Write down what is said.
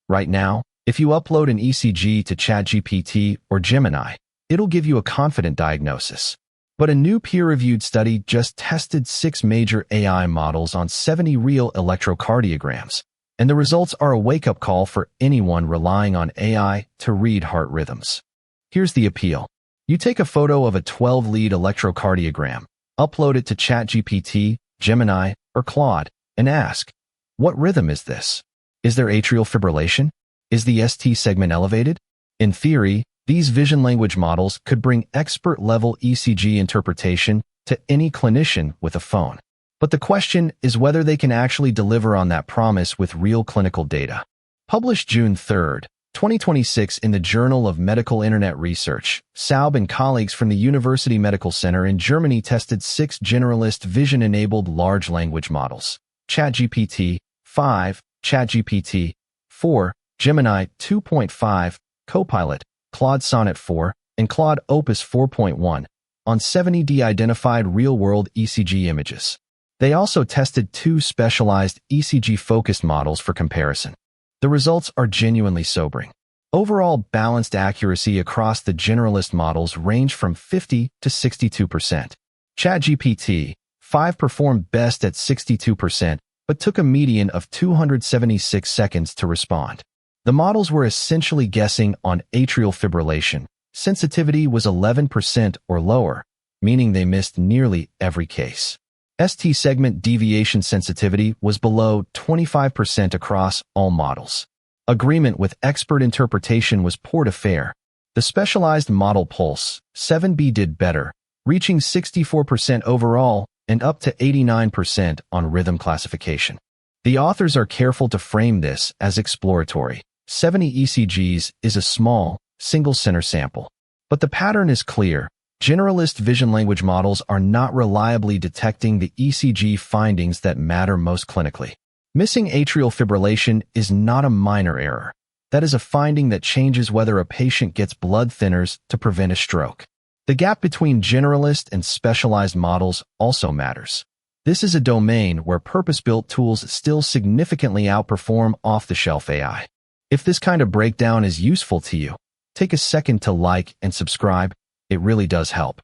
Right now, if you upload an ECG to ChatGPT or Gemini, it'll give you a confident diagnosis. But a new peer-reviewed study just tested 6 major AI models on 70 real electrocardiograms, and the results are a wake-up call for anyone relying on AI to read heart rhythms. Here's the appeal. You take a photo of a 12-lead electrocardiogram, upload it to ChatGPT, Gemini, or Claude, and ask, what rhythm is this? Is there atrial fibrillation? Is the ST segment elevated? In theory, these vision language models could bring expert-level ECG interpretation to any clinician with a phone. But the question is whether they can actually deliver on that promise with real clinical data. Published June 3, 2026 in the Journal of Medical Internet Research, Soubh and colleagues from the University Medical Center in Germany tested 6 generalist vision-enabled large language models: ChatGPT 5, ChatGPT 4, Gemini 2.5, Copilot, Claude Sonnet 4, and Claude Opus 4.1 on 70 de-identified real-world ECG images. They also tested 2 specialized ECG-focused models for comparison. The results are genuinely sobering. Overall balanced accuracy across the generalist models range from 50 to 62%. ChatGPT 5 performed best at 62%, but took a median of 276 seconds to respond. The models were essentially guessing on atrial fibrillation. Sensitivity was 11% or lower, meaning they missed nearly every case. ST segment deviation sensitivity was below 25% across all models. Agreement with expert interpretation was poor to fair. The specialized model Pulse 7B did better, reaching 64% overall and up to 89% on rhythm classification. The authors are careful to frame this as exploratory. 70 ECGs is a small, single-center sample. But the pattern is clear. Generalist vision language models are not reliably detecting the ECG findings that matter most clinically. Missing atrial fibrillation is not a minor error. That is a finding that changes whether a patient gets blood thinners to prevent a stroke. The gap between generalist and specialized models also matters. This is a domain where purpose-built tools still significantly outperform off-the-shelf AI. If this kind of breakdown is useful to you, take a second to like and subscribe. It really does help.